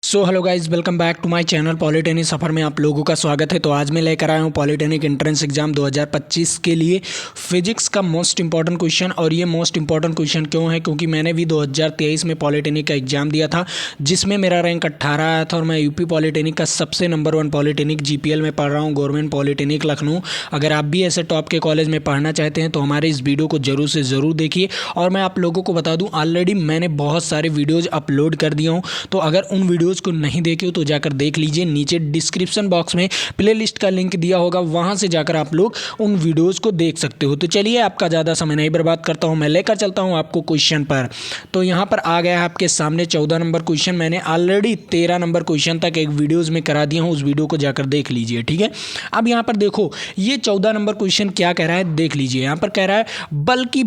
So hello guys, welcome back to my channel polytechnic सफ़र में आप लोगों का स्वागत है। तो आज मैं लेकर आया हूँ पॉलिटेक्निक एंट्रेंस एग्जाम 2025 के लिए फिजिक्स का मोस्ट इंपॉर्टेंट क्वेश्चन। और ये मोस्ट इंपॉर्टेंट क्वेश्चन क्यों है? क्योंकि मैंने भी 2023 में पॉलिटेक्निक का एग्जाम दिया था, जिसमें मेरा रैंक 18 आया था और मैं यूपी पॉलिटेक्निक का सबसे नंबर 1 पॉलिटेक्निक जीपीएल में पढ़ रहा हूँ, गवर्नमेंट पॉलिटेक्निक लखनऊ। अगर आप भी ऐसे टॉप के कॉलेज में पढ़ना चाहते हैं तो हमारे इस वीडियो को जरूर से ज़रूर देखिए। और मैं आप लोगों को बता दूँ, ऑलरेडी मैंने बहुत सारे वीडियोज़ अपलोड कर दिया हूँ, तो अगर उन वीडियोज़ को नहीं देखे तो जाकर देख लीजिए। नीचे डिस्क्रिप्शन बॉक्स में प्लेलिस्ट का लिंक दिया होगा, वहां से जाकर आप लोग उन वीडियोस को देख सकते हो। तो चलिए, आपका ज़्यादा समय नहीं बर्बाद करता हूं, मैं लेकर चलता हूं आपको क्वेश्चन पर। तो यहां पर आ गया है आपके सामने 14 नंबर क्वेश्चन। मैंने ऑलरेडी 13 नंबर क्वेश्चन तक एक वीडियोज़ में करा दिया हूँ, उस वीडियो को जाकर देख लीजिए, ठीक है। अब यहाँ पर देखो, ये 14 नंबर क्वेश्चन क्या कह रहा है, देख लीजिए। यहाँ पर कह रहा है बल की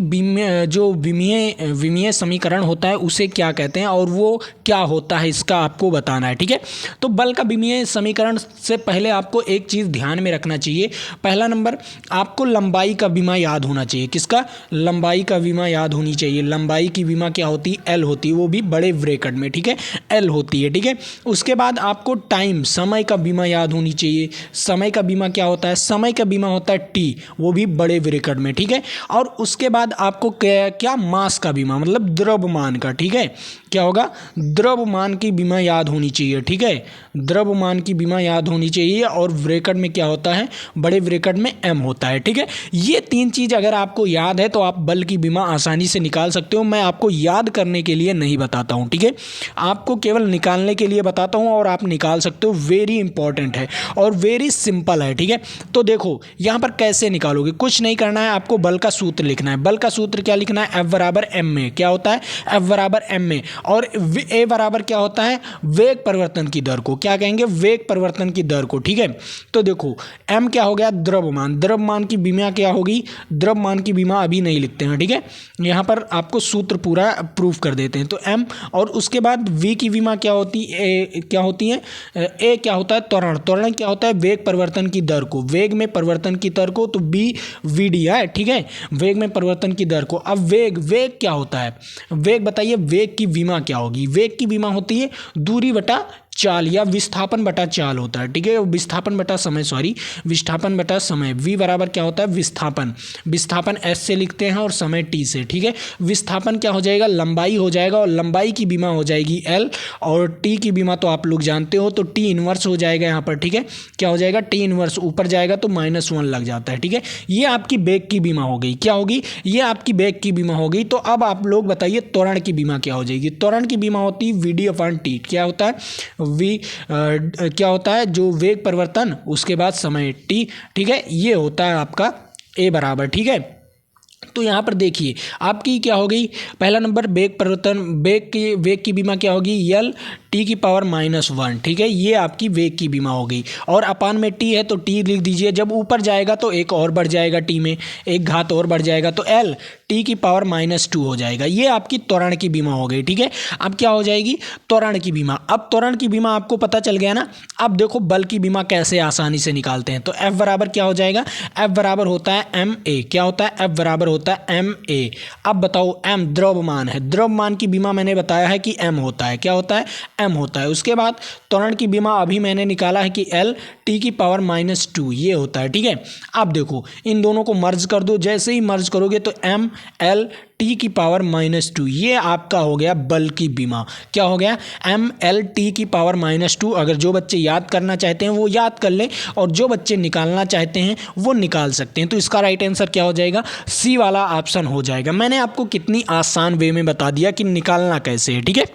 जो विमीय समीकरण होता है उसे क्या कहते हैं और वो क्या होता है, इसका आपको बताना है, ठीक है। तो बल का विमीय समीकरण से पहले आपको एक चीज़ ध्यान में रखना चाहिए। पहला नंबर, आपको लंबाई का विमा याद होना चाहिए। किसका? लंबाई का विमा याद होनी चाहिए। लंबाई की विमा क्या होती है? एल होती है, वो भी बड़े ब्रैकेट में, ठीक है, एल होती है, ठीक है। उसके बाद आपको टाइम, समय का विमा याद होनी चाहिए। समय का विमा क्या होता है? समय का विमा होता है टी, वो भी बड़े ब्रैकेट में, ठीक है। और उसके बाद आपको क्या मास का विमा, मतलब द्रव्यमान का, ठीक है, क्या होगा? द्रव्यमान की विमा याद होनी चाहिए, ठीक है। द्रव्यमान की विमा याद होनी चाहिए। और ब्रैकेट में क्या होता है? बड़े ब्रैकेट में एम होता है, ठीक है। ये तीन चीज़ अगर आपको याद है तो आप बल की विमा आसानी से निकाल सकते हो। मैं आपको याद करने के लिए नहीं बताता हूँ, ठीक है, आपको केवल निकालने के लिए बताता हूँ और आप निकाल सकते हो। वेरी इंपॉर्टेंट है और वेरी सिंपल है, ठीक है। तो देखो यहाँ पर कैसे निकालोगे, कुछ नहीं करना है, आपको बल का सूत्र लिखना है। बल का सूत्र क्या लिखना है? एफ बराबर एम में। क्या होता है? एफ बराबर एम में। और ए बराबर क्या होता है? वेग परिवर्तन की दर को क्या कहेंगे? वेग परिवर्तन की दर को, ठीक है। तो देखो, m क्या हो गया? द्रव्यमान। द्रव्यमान की विमा क्या होगी? द्रव्यमान की विमा अभी नहीं लिखते हैं, ठीक है, यहाँ पर आपको सूत्र पूरा प्रूफ कर देते हैं। तो m, और उसके बाद v की विमा क्या होती है? क्या होती है? a क्या होता है? त्वरण। त्वरण क्या होता है? वेग परिवर्तन की दर को, वेग में परिवर्तन की दर को। तो b vd है, ठीक है, वेग में परिवर्तन की दर को। अब वेग क्या होता है? वेग बताइए, वेग की विमा क्या होगी? वेग की विमा होती है दूरी बटा चाल या विस्थापन बटा चाल होता है, ठीक है। विस्थापन बटा समय, विस्थापन बटा समय। v बराबर क्या होता है? विस्थापन। विस्थापन s से लिखते हैं और समय t से, ठीक है। विस्थापन क्या हो जाएगा? लंबाई हो जाएगा और लंबाई की विमा हो जाएगी l, और t की विमा तो आप लोग जानते हो, तो t इनवर्स हो जाएगा यहाँ पर, ठीक है। क्या हो जाएगा? t इनवर्स ऊपर जाएगा तो -1 लग जाता है, ठीक है। ये आपकी वेग की बीमा हो गई। क्या होगी? ये आपकी वेग की बीमा हो गई। तो अब आप लोग बताइए त्वरण की बीमा क्या हो जाएगी? त्वरण की बीमा होती है vd/t। क्या होता है? क्या होता है? जो वेग परिवर्तन, उसके बाद समय t, ठीक है, ये होता है आपका a बराबर, ठीक है। तो यहाँ पर देखिए आपकी क्या हो गई? पहला नंबर वेग परिवर्तन, वेग की बीमा क्या होगी? यल टी की पावर -1, ठीक है, ये आपकी वेग की बीमा हो गई। और अपान में टी है तो टी लिख दीजिए। जब ऊपर जाएगा तो एक और बढ़ जाएगा, टी में एक घात और बढ़ जाएगा, तो एल टी की पावर -2 हो जाएगा। ये आपकी त्वरण की बीमा हो गई, ठीक है। अब क्या हो जाएगी? त्वरण की बीमा। अब त्वरण की बीमा आपको पता चल गया ना। अब देखो बल की बीमा कैसे आसानी से निकालते हैं। तो एफ बराबर क्या हो जाएगा? एफ बराबर होता है एम ए। क्या होता है? एफ बराबर होता है एम ए। अब बताओ, एम द्रव्यमान है, द्रव्यमान की बीमा मैंने बताया है कि एम होता है। क्या होता है? एम होता है। उसके बाद त्वरण की बीमा अभी मैंने निकाला है कि एल टी की पावर -2, ये होता है, ठीक है। अब देखो इन दोनों को मर्ज कर दो। जैसे ही मर्ज करोगे तो एम एल टी की पावर -2, ये आपका हो गया बल की बीमा। क्या हो गया? एम एल टी की पावर -2। अगर जो बच्चे याद करना चाहते हैं वो याद कर लें, और जो बच्चे निकालना चाहते हैं वो निकाल सकते हैं। तो इसका राइट आंसर क्या हो जाएगा? सी वाला ऑप्शन हो जाएगा। मैंने आपको कितनी आसान वे में बता दिया कि निकालना कैसे है, ठीक है।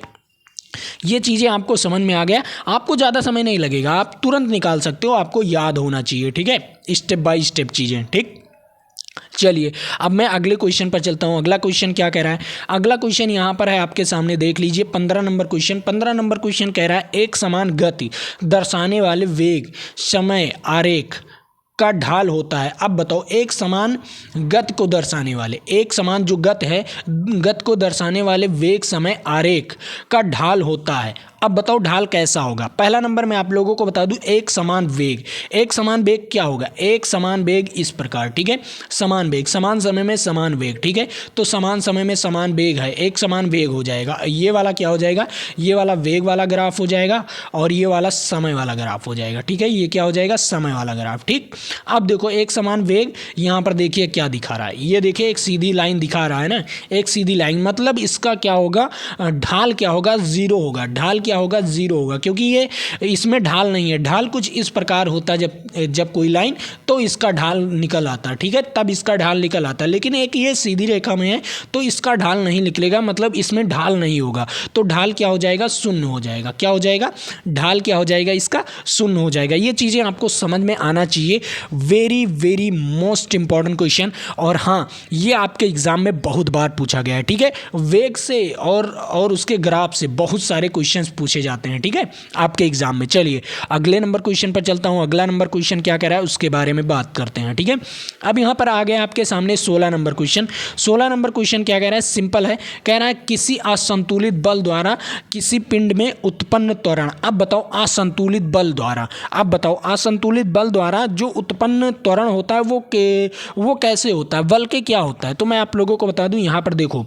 ये चीज़ें आपको समझ में आ गया, आपको ज़्यादा समय नहीं लगेगा, आप तुरंत निकाल सकते हो, आपको याद होना चाहिए, ठीक है, स्टेप बाय स्टेप चीज़ें, ठीक। चलिए अब मैं अगले क्वेश्चन पर चलता हूँ। अगला क्वेश्चन क्या कह रहा है? अगला क्वेश्चन यहाँ पर है आपके सामने, देख लीजिए। 15 नंबर क्वेश्चन। 15 नंबर क्वेश्चन कह रहा है एक समान गति दर्शाने वाले वेग, समय, आरेख का ढाल होता है। अब बताओ, एक समान गति को दर्शाने वाले, एक समान जो गति है, गति को दर्शाने वाले वेग, समय, आरेख का ढाल होता है। अब बताओ ढाल कैसा होगा। पहला नंबर मैं आप लोगों को बता दूं, एक समान वेग। एक समान वेग क्या होगा, एक समान वेग इस प्रकार, ठीक है, समान वेग, समान समय में समान वेग, ठीक है, तो समान समय में समान वेग है, एक समान वेग हो जाएगा। ये वाला क्या हो जाएगा, ये वाला वेग वाला ग्राफ हो जाएगा और ये वाला समय वाला ग्राफ हो जाएगा, ठीक है, ये क्या हो जाएगा, समय वाला ग्राफ। ठीक, अब देखो एक समान वेग, यहाँ पर देखिए क्या दिखा रहा है, ये देखिए एक सीधी लाइन दिखा रहा है ना, एक सीधी लाइन, मतलब इसका क्या होगा, ढाल क्या होगा, जीरो होगा। ढाल क्या होगा, जीरो होगा, क्योंकि ये इसमें ढाल नहीं है। ढाल कुछ इस प्रकार होता है, जब कोई लाइन, तो इसका ढाल निकल आता है, ठीक है, तब इसका ढाल निकल आता है। लेकिन एक ये सीधी रेखा में है तो इसका ढाल नहीं निकलेगा, मतलब इसमें ढाल नहीं होगा, तो ढाल क्या हो जाएगा, शून्य हो जाएगा। क्या हो जाएगा, ढाल क्या हो जाएगा, इसका शून्य हो जाएगा। ये चीज़ें आपको समझ में आना चाहिए। Very very most important question, और हाँ ये आपके एग्जाम में बहुत बार पूछा गया है, ठीक है, वेग से और उसके ग्राफ से बहुत सारे क्वेश्चंस पूछे जाते हैं, ठीक है, आपके एग्जाम में। चलिए अगले नंबर क्वेश्चन पर चलता हूं। अगला नंबर क्वेश्चन क्या कह रहा है उसके बारे में बात करते हैं, ठीक है। अब यहां पर आ गया आपके सामने 16 नंबर क्वेश्चन। 16 नंबर क्वेश्चन क्या कह रहा है, सिंपल है, कह रहा है किसी असंतुलित बल द्वारा किसी पिंड में उत्पन्न त्वरण। अब बताओ असंतुलित बल द्वारा, अब बताओ असंतुलित बल द्वारा जो उत्पन्न त्वरण होता है वो कैसे होता है, बल के क्या होता है। तो मैं आप लोगों को बता दूं, यहां पर देखो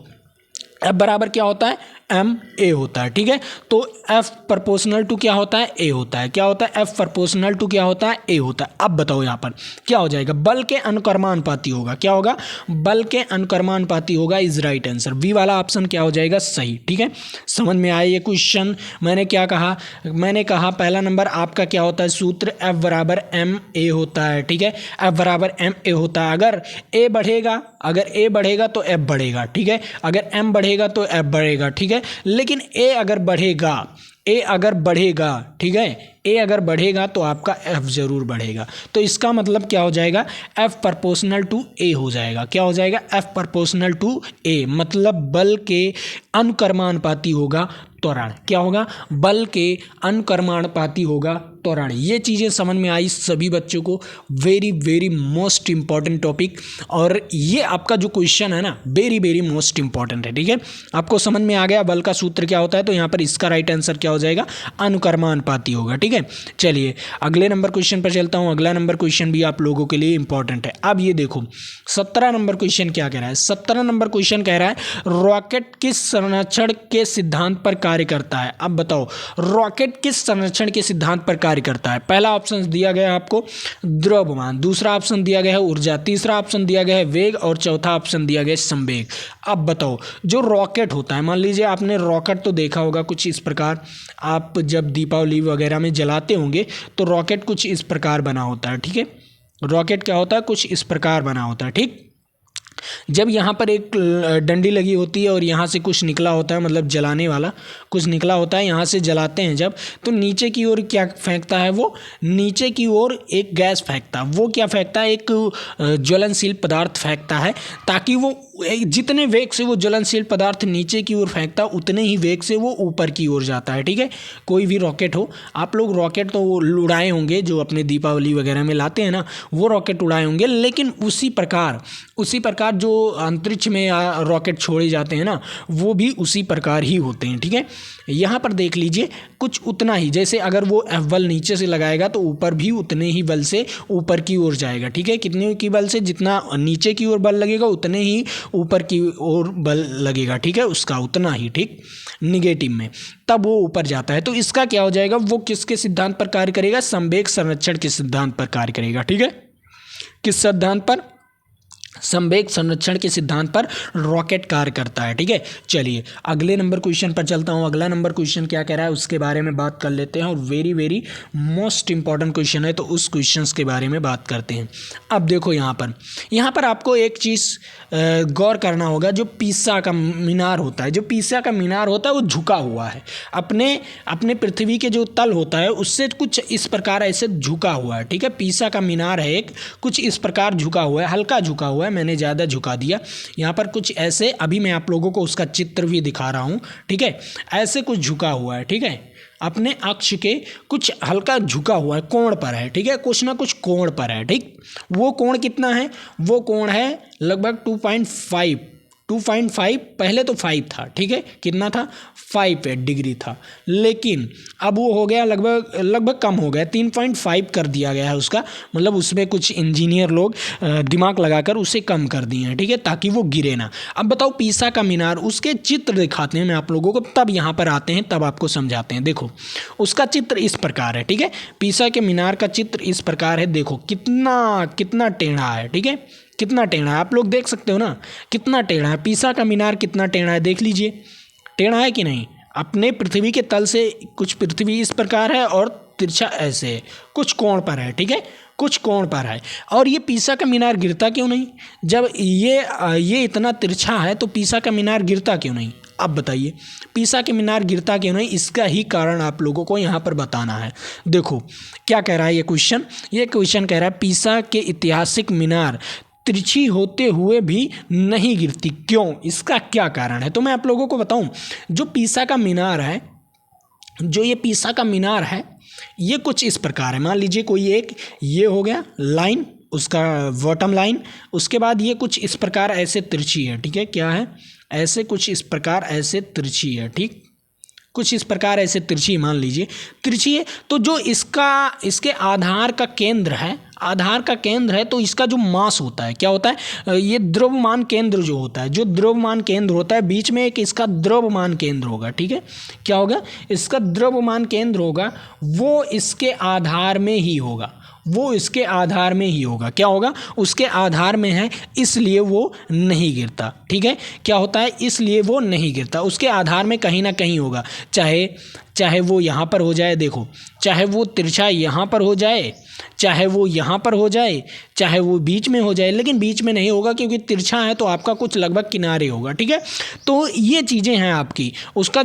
F बराबर क्या होता है, एम ए होता है, ठीक है, तो F प्रोपोर्शनल टू क्या होता है, ए होता है। क्या होता है, F प्रोपोर्शनल टू क्या होता है, ए होता है। अब बताओ यहाँ पर क्या हो जाएगा, बल के अनुक्रमानुपाती होगा। क्या होगा, बल के अनुक्रमानुपाती होगा, इज राइट आंसर। बी वाला ऑप्शन क्या हो जाएगा, सही, ठीक है। समझ में आया ये क्वेश्चन। मैंने क्या कहा, मैंने कहा पहला नंबर आपका क्या होता है सूत्र, F बराबर एम ए होता है, ठीक है, F बराबर एम ए होता है। अगर ए बढ़ेगा, अगर ए बढ़ेगा तो F बढ़ेगा, ठीक है, अगर M बढ़ेगा तो F बढ़ेगा, ठीक है, लेकिन ए अगर बढ़ेगा, ए अगर बढ़ेगा, ठीक है, ए अगर बढ़ेगा तो आपका F जरूर बढ़ेगा। तो इसका मतलब क्या हो जाएगा, F प्रोपोर्शनल टू ए हो जाएगा। क्या हो जाएगा, F प्रोपोर्शनल टू ए, मतलब बल के अनुक्रमानुपाती होगा त्वरण। क्या होगा, बल के अनुक्रमानुपाती होगा त्वरण। ये चीज़ें समझ में आई सभी बच्चों को। Very very most important topic, और ये आपका जो क्वेश्चन है ना, वेरी वेरी मोस्ट इंपॉर्टेंट है, ठीक है। आपको समझ में आ गया बल का सूत्र क्या होता है, तो यहाँ पर इसका राइट आंसर क्या हो जाएगा, अनुक्रमानुपाती होगा, ठीक है। चलिए अगले नंबर क्वेश्चन पर चलता हूँ। अगला नंबर क्वेश्चन भी आप लोगों के लिए इंपॉर्टेंट है। अब ये देखो 17 नंबर क्वेश्चन क्या कह रहा है। 17 नंबर क्वेश्चन कह रहा है रॉकेट किस संरक्षण के सिद्धांत पर कार्य करता है। अब बताओ रॉकेट किस संरक्षण के सिद्धांत पर कार्य करता है। पहला ऑप्शन दिया गया है आपको द्रव्यमान, दूसरा ऑप्शन दिया गया है ऊर्जा, तीसरा ऑप्शन दिया गया है वेग, और चौथा ऑप्शन दिया गया है संवेग। अब बताओ जो रॉकेट होता है, मान लीजिए आपने रॉकेट तो देखा होगा कुछ इस प्रकार, आप जब दीपावली वगैरह में जलाते होंगे तो रॉकेट कुछ इस प्रकार बना होता है, ठीक है, रॉकेट क्या होता है, कुछ इस प्रकार बना होता है, ठीक। जब यहाँ पर एक डंडी लगी होती है और यहाँ से कुछ निकला होता है, मतलब जलाने वाला कुछ निकला होता है, यहाँ से जलाते हैं जब, तो नीचे की ओर क्या फेंकता है, वो नीचे की ओर एक गैस फेंकता है। वो क्या फेंकता है, एक ज्वलनशील पदार्थ फेंकता है, ताकि वो जितने वेग से वो ज्वलनशील पदार्थ नीचे की ओर फेंकता है उतने ही वेग से वो ऊपर की ओर जाता है, ठीक है। कोई भी रॉकेट हो, आप लोग रॉकेट तो उड़ाए होंगे जो अपने दीपावली वगैरह में लाते हैं ना, वो रॉकेट उड़ाए होंगे, लेकिन उसी प्रकार जो अंतरिक्ष में रॉकेट छोड़े जाते हैं ना, वो भी उसी प्रकार ही होते हैं, ठीक है। यहाँ पर देख लीजिए कुछ उतना ही, जैसे अगर वो F बल नीचे से लगाएगा तो ऊपर भी उतने ही बल से ऊपर की ओर जाएगा, ठीक है। कितने की बल से, जितना नीचे की ओर बल लगेगा उतने ही ऊपर की ओर बल लगेगा, ठीक है, उसका उतना ही, ठीक, निगेटिव में, तब वो ऊपर जाता है। तो इसका क्या हो जाएगा, वो किसके सिद्धांत पर कार्य करेगा, संवेग संरक्षण के सिद्धांत पर कार्य करेगा, ठीक है। किस सिद्धांत पर, संवेग संरक्षण के सिद्धांत पर रॉकेट कार्य करता है, ठीक है। चलिए अगले नंबर क्वेश्चन पर चलता हूँ। अगला नंबर क्वेश्चन क्या कह रहा है उसके बारे में बात कर लेते हैं, और very very most important question है, तो उस क्वेश्चन के बारे में बात करते हैं। अब देखो यहाँ पर आपको एक चीज़ गौर करना होगा, जो पीसा का मीनार होता है, जो पीसा का मीनार होता है वो झुका हुआ है, अपने पृथ्वी के जो तल होता है उससे कुछ इस प्रकार ऐसे झुका हुआ है, ठीक है। पीसा का मीनार है एक, कुछ इस प्रकार झुका हुआ है, हल्का झुका हुआ है, मैंने ज़्यादा झुका दिया यहाँ पर कुछ ऐसे। अभी मैं आप लोगों को उसका चित्र भी दिखा रहा हूँ, ठीक है, ऐसे कुछ झुका हुआ है, ठीक है, अपने अक्ष के कुछ हल्का झुका हुआ है, कोण पर है, ठीक है, कुछ ना कुछ कोण पर है, ठीक। वो कोण कितना है, वो कोण है लगभग 2.5 2.5 पहले तो 5 था, ठीक है, कितना था 5 डिग्री था, लेकिन अब वो हो गया लगभग कम हो गया, 3.5 कर दिया गया है उसका, मतलब उसमें कुछ इंजीनियर लोग दिमाग लगाकर उसे कम कर दिए हैं, ठीक है, ताकि वो गिरे ना। अब बताओ पीसा का मीनार, उसके चित्र दिखाते हैं मैं आप लोगों को, तब यहाँ पर आते हैं, तब आपको समझाते हैं। देखो उसका चित्र इस प्रकार है, ठीक है, पीसा के मीनार का चित्र इस प्रकार है, देखो कितना टेढ़ा है, ठीक है, कितना टेढ़ा है, आप लोग देख सकते हो ना कितना टेढ़ा है, पीसा का मीनार कितना टेढ़ा है, देख लीजिए टेढ़ा है कि नहीं। अपने पृथ्वी के तल से कुछ पृथ्वी इस प्रकार है और तिरछा ऐसे है, कुछ कोण पर है, ठीक है, कुछ कोण पर है। और ये पीसा का मीनार गिरता क्यों नहीं, जब ये इतना तिरछा है तो पीसा का मीनार गिरता क्यों नहीं। अब बताइए पीसा के मीनार गिरता क्यों नहीं, इसका ही कारण आप लोगों को यहाँ पर बताना है। देखो क्या कह रहा है ये क्वेश्चन कह रहा है पीसा के ऐतिहासिक मीनार तिरछी होते हुए भी नहीं गिरती, क्यों, इसका क्या कारण है। तो मैं आप लोगों को बताऊं, जो पीसा का मीनार है, जो ये पीसा का मीनार है, ये कुछ इस प्रकार है, मान लीजिए कोई एक ये हो गया लाइन, उसका बॉटम लाइन, उसके बाद ये कुछ इस प्रकार ऐसे तिरछी है, ठीक है, क्या है ऐसे कुछ इस प्रकार ऐसे तिरछी है, ठीक, कुछ इस प्रकार ऐसे तिरछी मान लीजिए तिरछी है। तो जो इसके आधार का केंद्र है, तो इसका जो मास होता है क्या होता है, ये द्रव्यमान केंद्र जो होता है, जो द्रव्यमान केंद्र होता है, बीच में एक इसका द्रव्यमान केंद्र होगा, ठीक है, क्या होगा, इसका द्रव्यमान केंद्र होगा, वो इसके आधार में ही होगा, क्या होगा, उसके आधार में है, इसलिए वो नहीं गिरता, ठीक है, क्या होता है, इसलिए वो नहीं गिरता, उसके आधार में कहीं ना कहीं होगा, चाहे वो यहाँ पर हो जाए, देखो चाहे वो तिरछा यहाँ पर हो जाए, चाहे वो यहाँ पर हो जाए, चाहे वो बीच में हो जाए, लेकिन बीच में नहीं होगा क्योंकि तिरछा है तो आपका कुछ लगभग किनारे होगा, ठीक है। तो ये चीज़ें हैं आपकी, उसका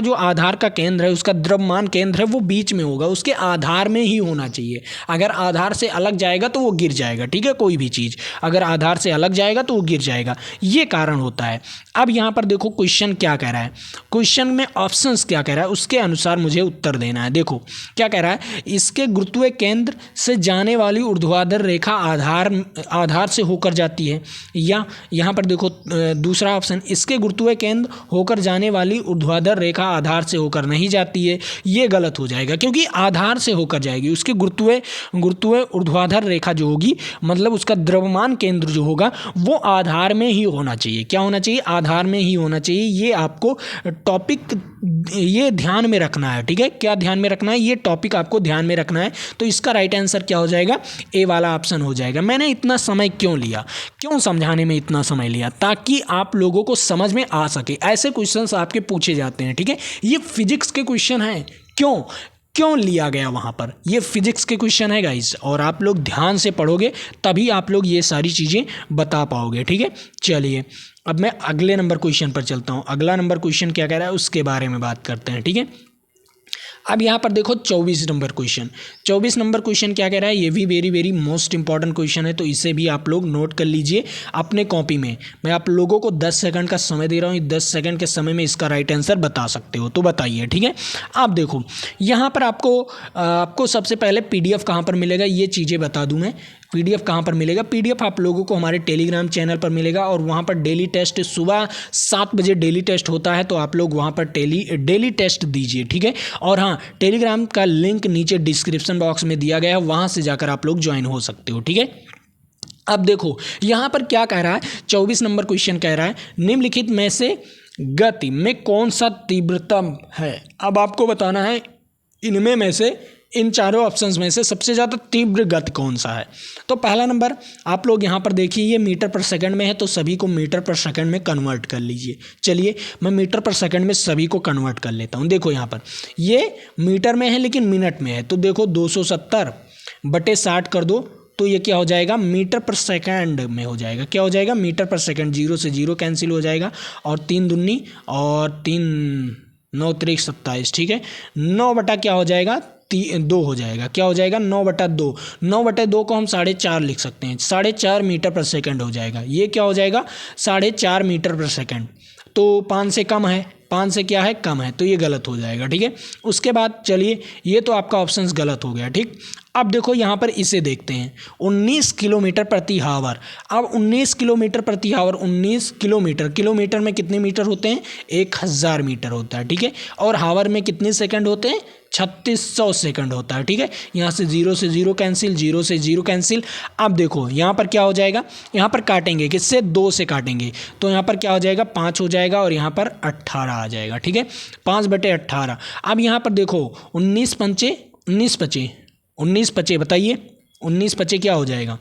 जो आधार का केंद्र है, उसका द्रव्यमान केंद्र है, वो बीच में होगा, उसके आधार में ही होना चाहिए। अगर आधार से अलग जाएगा तो वो गिर जाएगा, ठीक है, कोई भी चीज़ अगर आधार से अलग जाएगा तो वो गिर जाएगा, ये कारण होता है। अब यहाँ पर देखो क्वेश्चन क्या कह रहा है, क्वेश्चन में ऑप्शंस क्या कह रहा है, उसके अनुसार मुझे उत्तर देना है। देखो क्या कह रहा है, इसके गुरुत्वीय केंद्र से जाने वाली ऊर्ध्वाधर रेखा आधार से होकर जाती है, या यहाँ पर देखो दूसरा ऑप्शन, इसके गुरुत्वीय केंद्र होकर जाने वाली ऊर्ध्वाधर रेखा आधार से होकर नहीं जाती है, ये गलत हो जाएगा क्योंकि आधार से होकर जाएगी, उसके गुरुत्वीय ऊर्ध्वाधर रेखा जो होगी, मतलब उसका द्रव्यमान केंद्र जो होगा वो आधार में ही होना चाहिए, क्या होना चाहिए, आधार में ही होना चाहिए। ये आपको टॉपिक ये ध्यान में रखना है, ठीक है, क्या ध्यान में रखना है, ये टॉपिक आपको ध्यान में रखना है। तो इसका राइट आंसर क्या हो जाएगा, ए वाला ऑप्शन हो जाएगा। मैंने इतना समय क्यों समझाने में इतना समय लिया, ताकि आप लोगों को समझ में आ सके। ऐसे क्वेश्चंस आपके पूछे जाते हैं, ठीक है, ये फिजिक्स के क्वेश्चन हैं, क्यों लिया गया वहाँ पर, ये फिजिक्स के क्वेश्चन है गाइस, और आप लोग ध्यान से पढ़ोगे तभी आप लोग ये सारी चीज़ें बता पाओगे, ठीक है। चलिए अब मैं अगले नंबर क्वेश्चन पर चलता हूँ। अगला नंबर क्वेश्चन क्या कह रहा है उसके बारे में बात करते हैं, ठीक है। अब यहाँ पर देखो 24 नंबर क्वेश्चन क्या कह रहा है, ये भी वेरी मोस्ट इंपॉर्टेंट क्वेश्चन है, तो इसे भी आप लोग नोट कर लीजिए अपने कॉपी में। मैं आप लोगों को 10 सेकंड का समय दे रहा हूँ, 10 सेकंड के समय में इसका राइट आंसर बता सकते हो, तो बताइए, ठीक है। आप देखो यहाँ पर आपको सबसे पहले PDF कहाँ पर मिलेगा, ये चीज़ें बता दूँ मैं। PDF कहाँ पर मिलेगा, PDF आप लोगों को हमारे टेलीग्राम चैनल पर मिलेगा, और वहाँ पर डेली टेस्ट सुबह 7 बजे डेली टेस्ट होता है, तो आप लोग वहाँ पर डेली टेस्ट दीजिए, ठीक है। और हाँ, टेलीग्राम का लिंक नीचे डिस्क्रिप्शन बॉक्स में दिया गया है, वहाँ से जाकर आप लोग ज्वाइन हो सकते हो, ठीक है। अब देखो यहाँ पर क्या कह रहा है, 24 नंबर क्वेश्चन कह रहा है, निम्नलिखित में से गति में कौन सा तीव्रतम है। अब आपको बताना है इनमें में से, इन चारों ऑप्शंस में से सबसे ज़्यादा तीव्र गति कौन सा है। तो पहला नंबर आप लोग यहाँ पर देखिए, ये मीटर पर सेकंड में है, तो सभी को मीटर पर सेकंड में कन्वर्ट कर लीजिए। चलिए मैं मीटर पर सेकंड में सभी को कन्वर्ट कर लेता हूँ। देखो यहाँ पर ये मीटर में है लेकिन मिनट में है, तो देखो 270/60 कर दो, तो ये क्या हो जाएगा, मीटर पर सेकंड में हो जाएगा। क्या हो जाएगा, मीटर पर सेकंड, 0 से 0 कैंसिल हो जाएगा, और 3 दूनी और 3 9 3 27, ठीक है। 9 बटा क्या हो जाएगा, 2 हो जाएगा। क्या हो जाएगा, 9/2। 9/2 को हम 4.5 लिख सकते हैं, 4.5 मीटर पर सेकंड हो जाएगा। ये क्या हो जाएगा, 4.5 मीटर पर सेकंड। तो 5 से कम है, 5 से क्या है, कम है, तो ये गलत हो जाएगा, ठीक है। उसके बाद चलिए, ये तो आपका ऑप्शंस गलत हो गया, ठीक। अब देखो यहाँ पर इसे देखते हैं, 19 किलोमीटर प्रति हावर। अब 19 किलोमीटर प्रति हावर, 19 किलोमीटर, किलोमीटर में कितने मीटर होते हैं? 1000 मीटर होता है, ठीक है। और हावर में कितने सेकंड होते हैं? 3600 सेकंड होता है, ठीक है। यहाँ से 0 से 0 कैंसिल, 0 से 0 कैंसिल। अब देखो यहाँ पर क्या हो जाएगा, यहाँ पर काटेंगे किससे? 2 से काटेंगे, तो यहाँ पर क्या हो जाएगा? 5 हो जाएगा और यहाँ पर 18 आ जाएगा, ठीक है। 5/18। अब यहाँ पर देखो 19 पचे बताइए, 19 पचे क्या हो जाएगा?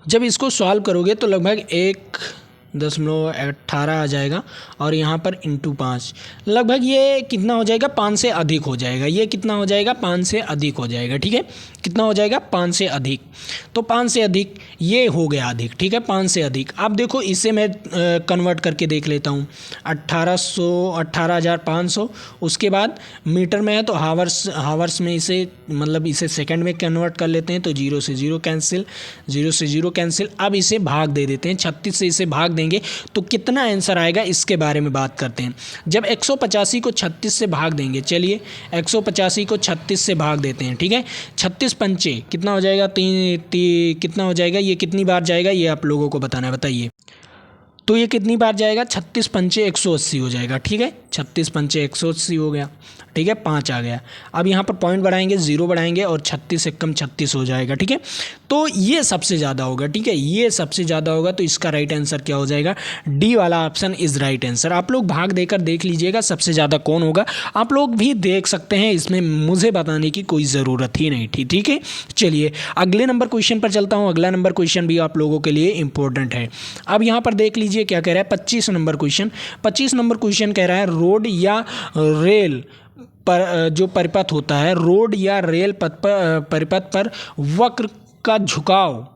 जब इसको सॉल्व करोगे तो लगभग 1.18 आ जाएगा और यहाँ पर इंटू 5, लगभग ये कितना हो जाएगा? 5 से अधिक हो जाएगा। ये कितना हो जाएगा? 5 से अधिक हो जाएगा, ठीक है। कितना हो जाएगा? 5 से अधिक। तो 5 से अधिक ये हो गया अधिक, ठीक है, 5 से अधिक। अब देखो इसे मैं कन्वर्ट करके देख लेता हूँ, 18,500। उसके बाद मीटर में है तो हावर्स में इसे मतलब इसे सेकंड में कन्वर्ट कर लेते हैं, तो 0 से 0 कैंसिल, 0 से 0 कैंसिल। अब इसे भाग दे देते हैं, 36 से इसे भाग देंगे तो कितना आंसर आएगा इसके बारे में बात करते हैं। जब 185 को 36 से भाग देंगे, चलिए 185 को 36 से भाग देते हैं, ठीक है। 36 पंचे कितना हो जाएगा? कितना हो जाएगा? ये कितनी बार जाएगा ये आप लोगों को बताना है, बताइए। तो ये कितनी बार जाएगा? 36 पंचे 180 हो जाएगा, ठीक है। 36 पंचे 180 हो गया, ठीक है, 5 आ गया। अब यहाँ पर पॉइंट बढ़ाएंगे, 0 बढ़ाएंगे और 36 से कम 36 हो जाएगा, ठीक है। तो ये सबसे ज़्यादा होगा, ठीक है, ये सबसे ज़्यादा होगा। तो इसका राइट आंसर क्या हो जाएगा? डी वाला ऑप्शन इज राइट आंसर। आप लोग भाग देकर देख लीजिएगा सबसे ज़्यादा कौन होगा। आप लोग भी देख सकते हैं, इसमें मुझे बताने की कोई ज़रूरत ही नहीं थी, ठीक है। चलिए अगले नंबर क्वेश्चन पर चलता हूँ। अगला नंबर क्वेश्चन भी आप लोगों के लिए इंपॉर्टेंट है। अब यहाँ पर देख लीजिए क्या कह रहा है, 25 नंबर क्वेश्चन। 25 नंबर क्वेश्चन कह रहा है रोड या रेल पर जो परिपथ होता है, रोड या रेल परिपथ पर वक्र का झुकाव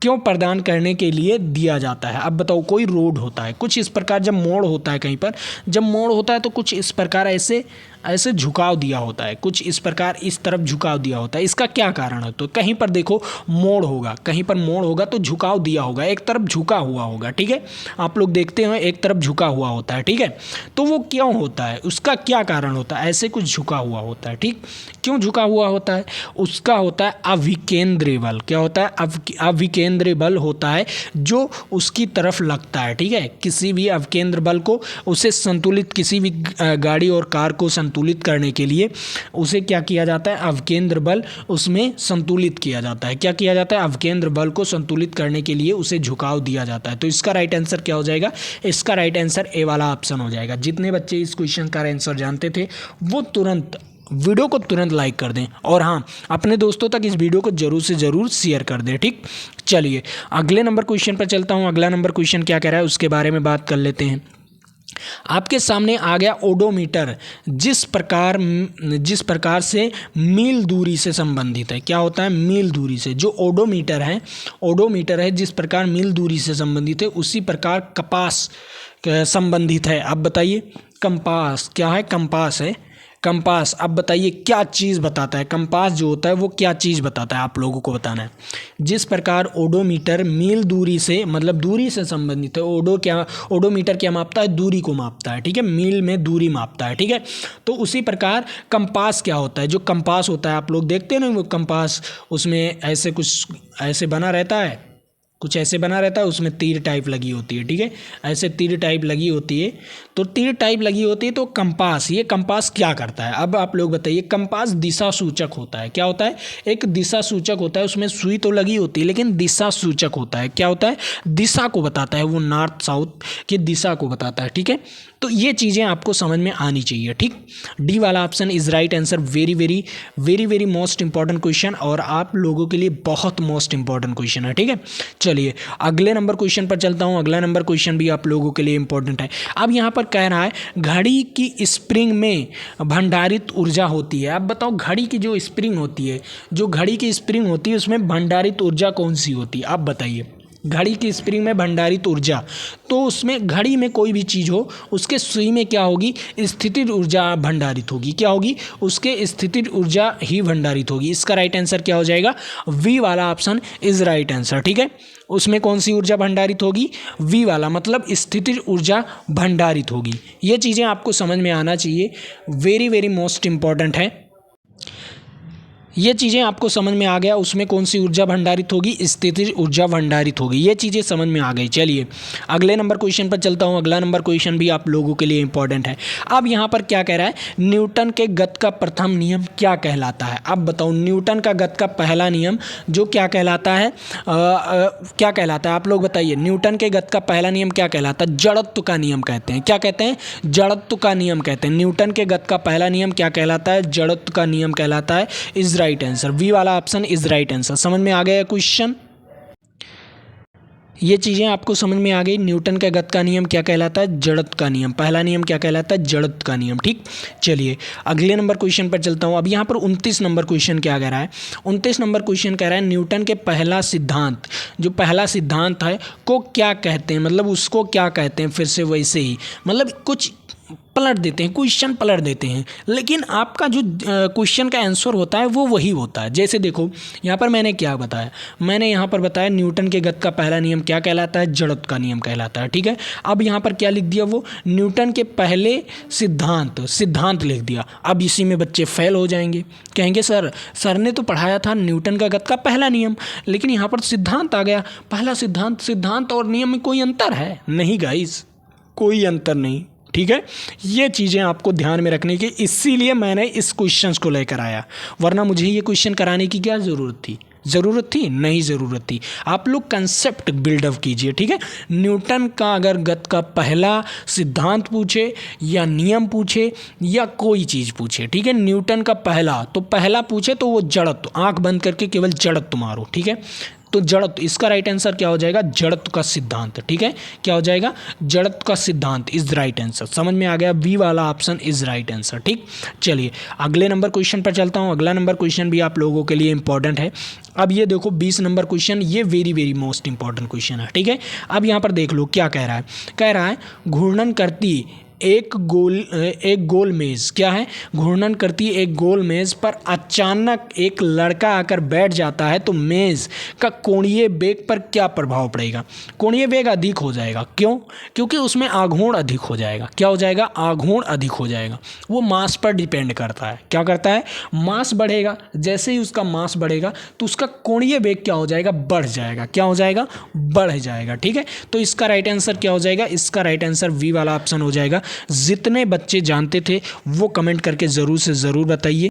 क्यों प्रदान करने के लिए दिया जाता है? अब बताओ, कोई रोड होता है कुछ इस प्रकार, जब मोड़ होता है कहीं पर, जब मोड़ होता है तो कुछ इस प्रकार ऐसे झुकाव दिया होता है, कुछ इस प्रकार इस तरफ झुकाव दिया होता है। इसका क्या कारण है? तो कहीं पर देखो मोड़ होगा, कहीं पर मोड़ होगा तो झुकाव दिया होगा, एक तरफ झुका हुआ होगा, ठीक है। आप लोग देखते हो एक तरफ झुका हुआ होता है, ठीक है। तो वो क्यों होता है, उसका क्या कारण होता है? ऐसे कुछ झुका हुआ होता है, ठीक। क्यों झुका हुआ होता है? उसका होता है अभिकेंद्री बल। क्या होता है? अभिकेंद्री बल होता है जो उसकी तरफ लगता है, ठीक है। किसी भी अभिकेंद्र बल को, उसे संतुलित, किसी भी गाड़ी और कार को संतुलित करने के लिए उसे क्या किया जाता है? अवकेंद्र बल उसमें संतुलित किया जाता है। क्या किया जाता है? अवकेंद्र बल को संतुलित करने के लिए उसे झुकाव दिया जाता है। तो इसका राइट आंसर क्या हो जाएगा? इसका राइट आंसर ए वाला ऑप्शन हो जाएगा। जितने बच्चे इस क्वेश्चन का आंसर जानते थे वो तुरंत वीडियो को तुरंत लाइक कर दें और हाँ, अपने दोस्तों तक इस वीडियो को जरूर से जरूर शेयर कर दें, ठीक। चलिए अगले नंबर क्वेश्चन पर चलता हूँ। अगला नंबर क्वेश्चन क्या कह रहा है उसके बारे में बात कर लेते हैं। आपके सामने आ गया ओडोमीटर, जिस प्रकार से मील दूरी से संबंधित है। क्या होता है? मील दूरी से। जो ओडोमीटर है जिस प्रकार मील दूरी से संबंधित है, उसी प्रकार कपास संबंधित है। अब बताइए कंपास क्या है? कंपास है, कंपास। अब बताइए क्या चीज़ बताता है? कंपास जो होता है वो क्या चीज़ बताता है, आप लोगों को बताना है। जिस प्रकार ओडोमीटर मील दूरी से, मतलब दूरी से संबंधित है। ओडोमीटर क्या मापता है? दूरी को मापता है, ठीक है, मील में दूरी मापता है, ठीक है। तो उसी प्रकार कंपास क्या होता है? जो कंपास होता है, आप लोग देखते हैं ना वो कंपास, उसमें ऐसे कुछ ऐसे बना रहता है, कुछ ऐसे बना रहता है, उसमें तीर टाइप लगी होती है, ठीक है, ऐसे तीर टाइप लगी होती है। तो तीर टाइप लगी होती है तो कंपास, ये कंपास क्या करता है? अब आप लोग बताइए। कंपास दिशा सूचक होता है। क्या होता है? एक दिशा सूचक होता है। उसमें सुई तो लगी होती है लेकिन दिशा सूचक होता है। क्या होता है? दिशा को बताता है, वो नॉर्थ साउथ की दिशा को बताता है, ठीक है। तो ये चीज़ें आपको समझ में आनी चाहिए, ठीक। डी वाला option is right answer. Very very very very most important question और आप लोगों के लिए बहुत मोस्ट इंपॉर्टेंट क्वेश्चन है, ठीक है। चलिए अगले नंबर क्वेश्चन पर चलता हूँ। अगला नंबर क्वेश्चन भी आप लोगों के लिए इंपॉर्टेंट है। अब यहाँ पर कह रहा है घड़ी की स्प्रिंग में भंडारित ऊर्जा होती है। अब बताओ, घड़ी की जो स्प्रिंग होती है, जो घड़ी की स्प्रिंग होती है उसमें भंडारित ऊर्जा कौन सी होती है? आप बताइए। घड़ी की स्प्रिंग में भंडारित ऊर्जा, तो उसमें घड़ी में कोई भी चीज़ हो उसके सुई में क्या होगी? स्थितिज ऊर्जा भंडारित होगी। क्या होगी? उसके स्थितिज ऊर्जा ही भंडारित होगी। इसका राइट आंसर क्या हो जाएगा? वी वाला ऑप्शन इज राइट आंसर, ठीक है। उसमें कौन सी ऊर्जा भंडारित होगी? वी वाला, मतलब स्थितिज ऊर्जा भंडारित होगी। ये चीज़ें आपको समझ में आना चाहिए, वेरी वेरी मोस्ट इंपॉर्टेंट है। ये चीज़ें आपको समझ में आ गया, उसमें कौन सी ऊर्जा भंडारित होगी, स्थितिज ऊर्जा भंडारित होगी। ये चीज़ें समझ में आ गई। चलिए अगले नंबर क्वेश्चन पर चलता हूँ। अगला नंबर क्वेश्चन भी आप लोगों के लिए इंपॉर्टेंट है। अब यहाँ पर क्या कह रहा है, न्यूटन के गति का प्रथम नियम क्या कहलाता है। अब बताओ न्यूटन का गति का पहला नियम जो क्या कहलाता है, क्या कहलाता है, आप लोग बताइए। न्यूटन के गति का पहला नियम क्या कहलाता है, जड़त्व का नियम कहते हैं। क्या कहते हैं, जड़त्व का नियम कहते हैं। न्यूटन के गति का पहला नियम क्या कहलाता है, जड़त्व का नियम कहलाता है। इज राइट आंसर, बी वाला ऑप्शन इज राइट आंसर। समझ में आ गया क्वेश्चन, ये चीज़ें आपको समझ में आ गई। न्यूटन का गति का नियम क्या कहलाता है, जड़त्व का नियम। पहला नियम क्या कहलाता है, जड़त्व का नियम। ठीक, चलिए अगले नंबर क्वेश्चन पर चलता हूँ। अब यहाँ पर 29 नंबर क्वेश्चन क्या कह रहा है, 29 नंबर क्वेश्चन कह रहा है न्यूटन के पहला सिद्धांत, जो पहला सिद्धांत है को क्या कहते हैं, मतलब उसको क्या कहते हैं। फिर से वैसे ही मतलब कुछ पलट देते हैं, क्वेश्चन पलट देते हैं, लेकिन आपका जो क्वेश्चन का आंसर होता है वो वही होता है। जैसे देखो यहाँ पर मैंने क्या बताया, मैंने यहाँ पर बताया न्यूटन के गति का पहला नियम क्या कहलाता है, जड़त्व का नियम कहलाता है। ठीक है, अब यहाँ पर क्या लिख दिया, वो न्यूटन के पहले सिद्धांत लिख दिया। अब इसी में बच्चे फेल हो जाएंगे, कहेंगे सर ने तो पढ़ाया था न्यूटन का गति का पहला नियम, लेकिन यहाँ पर सिद्धांत आ गया। पहला सिद्धांत और नियम में कोई अंतर है नहीं गाइस, कोई अंतर नहीं। ठीक है, ये चीज़ें आपको ध्यान में रखने की, इसीलिए मैंने इस क्वेश्चन को लेकर आया, वरना मुझे ये क्वेश्चन कराने की क्या ज़रूरत थी, नहीं ज़रूरत थी। आप लोग कंसेप्ट बिल्डअप कीजिए। ठीक है, न्यूटन का अगर गति का पहला सिद्धांत पूछे या नियम पूछे या कोई चीज़ पूछे, ठीक है, न्यूटन का पहला पूछे तो वो जड़त्व, आंख बंद करके केवल जड़त्व मारो। ठीक है, तो जड़त्व, इसका राइट आंसर क्या हो जाएगा, जड़त्व का सिद्धांत। ठीक है, क्या हो जाएगा, जड़त्व का सिद्धांत इज राइट आंसर। समझ में आ गया, बी वाला ऑप्शन इज राइट आंसर। ठीक, चलिए अगले नंबर क्वेश्चन पर चलता हूँ। अगला नंबर क्वेश्चन भी आप लोगों के लिए इंपॉर्टेंट है। अब ये देखो 20 नंबर क्वेश्चन, ये वेरी मोस्ट इंपॉर्टेंट क्वेश्चन है। ठीक है, अब यहाँ पर देख लो क्या कह रहा है, घूर्णन करती एक गोल मेज, क्या है, घूर्णन करती एक गोल मेज पर अचानक एक लड़का आकर बैठ जाता है तो मेज का कोणीय वेग पर क्या प्रभाव पड़ेगा। कोणीय वेग अधिक हो जाएगा, क्यों, क्योंकि उसमें आघूर्ण अधिक हो जाएगा। क्या हो जाएगा, आघूर्ण अधिक हो जाएगा। वो मास पर डिपेंड करता है, क्या करता है, मास बढ़ेगा, जैसे ही उसका मास बढ़ेगा तो उसका कोणीय वेग क्या हो जाएगा, बढ़ जाएगा। क्या हो जाएगा, बढ़ जाएगा। ठीक है, तो इसका राइट आंसर क्या हो जाएगा, इसका राइट आंसर वी वाला ऑप्शन हो जाएगा। जितने बच्चे जानते थे वो कमेंट करके ज़रूर से ज़रूर बताइए,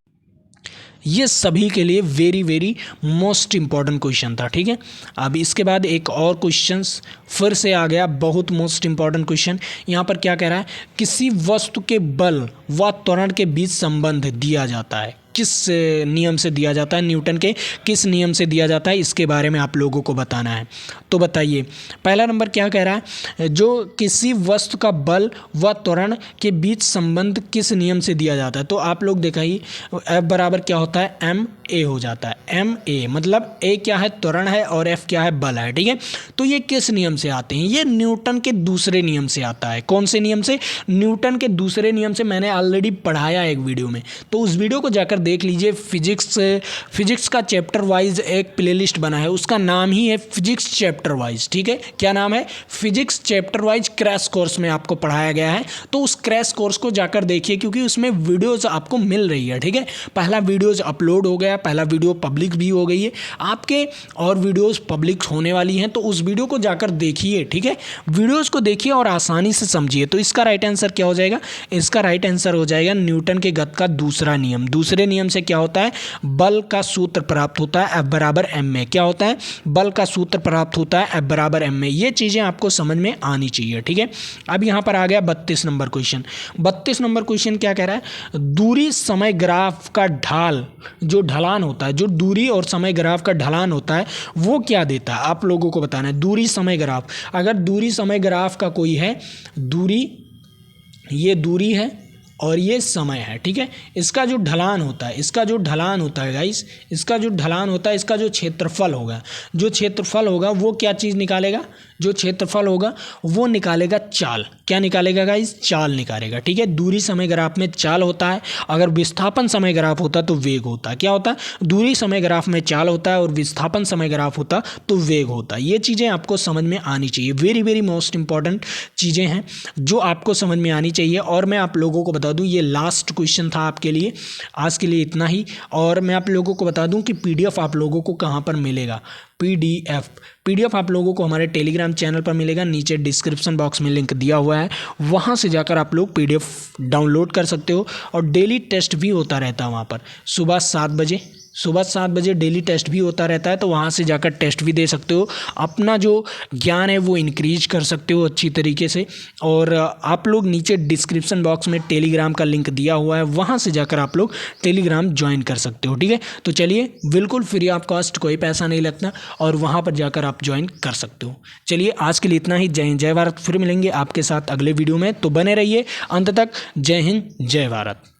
ये सभी के लिए वेरी मोस्ट इंपॉर्टेंट क्वेश्चन था। ठीक है, अब इसके बाद एक और क्वेश्चन फिर से आ गया, बहुत मोस्ट इंपॉर्टेंट क्वेश्चन। यहाँ पर क्या कह रहा है, किसी वस्तु के बल व त्वरण के बीच संबंध दिया जाता है, किस नियम से दिया जाता है, न्यूटन के किस नियम से दिया जाता है, इसके बारे में आप लोगों को बताना है। तो बताइए पहला नंबर क्या कह रहा है, जो किसी वस्तु का बल व त्वरण के बीच संबंध किस नियम से दिया जाता है। तो आप लोग दिखाइए, F बराबर क्या होता है, ma हो जाता है। ma मतलब a क्या है, त्वरण है, और F क्या है, बल है। ठीक है, तो ये किस नियम से आते हैं, ये न्यूटन के दूसरे नियम से आता है। कौन से नियम से, न्यूटन के दूसरे नियम से मैंने ऑलरेडी पढ़ाया एक वीडियो में, तो उस वीडियो को जाकर देख लीजिए। फिजिक्स का चैप्टर वाइज एक प्लेलिस्ट बना है, उसका नाम ही है फिजिक्स चैप्टर वाइज। ठीक है, क्या नाम है, physics chapter wise crash course में आपको पढ़ाया गया है। तो उस क्रैश कोर्स को जाकर देखिए, क्योंकि उसमें वीडियोज आपको मिल रही है। ठीक है, पहला वीडियोज अपलोड हो गया, पहला वीडियो पब्लिक भी हो गई है, आपके और वीडियोज पब्लिक होने वाली हैं, तो उस वीडियो को जाकर देखिए। ठीक है, वीडियोज को देखिए और आसानी से समझिए। तो इसका राइट आंसर क्या हो जाएगा, इसका राइट आंसर हो जाएगा न्यूटन के गति का दूसरा नियम। दूसरे नियम से क्या होता है, बल का सूत्र प्राप्त होता है, F बराबर ma। क्या होता है, बल का सूत्र प्राप्त होता है, F बराबर ma। ये चीज़ें आपको समझ में आनी चाहिए। ठीक है, अब यहाँ पर आ गया 32 नंबर क्वेश्चन। 32 नंबर क्वेश्चन क्या कह रहा है, दूरी समय ग्राफ का ढाल, जो ढलान होता है, जो दूरी और समय ग्राफ का ढलान होता है, वो क्या देता है, आप लोगों को बताना है। दूरी समय ग्राफ, अगर दूरी समय ग्राफ का कोई है, ये दूरी है और ये समय है। ठीक है, इसका जो ढलान होता है, गाइस, इसका जो ढलान होता है, इसका जो क्षेत्रफल होगा वो क्या चीज़ निकालेगा, जो क्षेत्रफल होगा वो निकालेगा चाल। क्या निकालेगा गाइस? चाल निकालेगा। ठीक है, दूरी समय ग्राफ में चाल होता है, अगर विस्थापन समय ग्राफ होता तो वेग होता। क्या होता है? दूरी समय ग्राफ में चाल होता है और विस्थापन समय ग्राफ होता तो वेग होता। ये चीज़ें आपको समझ में आनी चाहिए, वेरी वेरी मोस्ट इंपॉर्टेंट चीज़ें हैं जो आपको समझ में आनी चाहिए। और मैं आप लोगों को बता दूं, ये लास्ट क्वेश्चन था आपके लिए, आज के लिए इतना ही। और मैं आप लोगों को बता दूं कि पीडीएफ आप लोगों को कहाँ पर मिलेगा। पीडीएफ आप लोगों को हमारे टेलीग्राम चैनल पर मिलेगा, नीचे डिस्क्रिप्शन बॉक्स में लिंक दिया हुआ है, वहाँ से जाकर आप लोग पीडीएफ डाउनलोड कर सकते हो। और डेली टेस्ट भी होता रहता है वहाँ पर, सुबह 7 बजे डेली टेस्ट भी होता रहता है, तो वहाँ से जाकर टेस्ट भी दे सकते हो, अपना जो ज्ञान है वो इंक्रीज कर सकते हो अच्छी तरीके से। और आप लोग नीचे डिस्क्रिप्शन बॉक्स में टेलीग्राम का लिंक दिया हुआ है, वहाँ से जाकर आप लोग टेलीग्राम ज्वाइन कर सकते हो। ठीक है, तो चलिए, बिल्कुल फ्री ऑफ कॉस्ट, कोई पैसा नहीं लगता, और वहाँ पर जाकर आप ज्वाइन कर सकते हो। चलिए, आज के लिए इतना ही। जय हिंद जय भारत। फिर मिलेंगे आपके साथ अगले वीडियो में, तो बने रहिए अंत तक। जय हिंद जय भारत।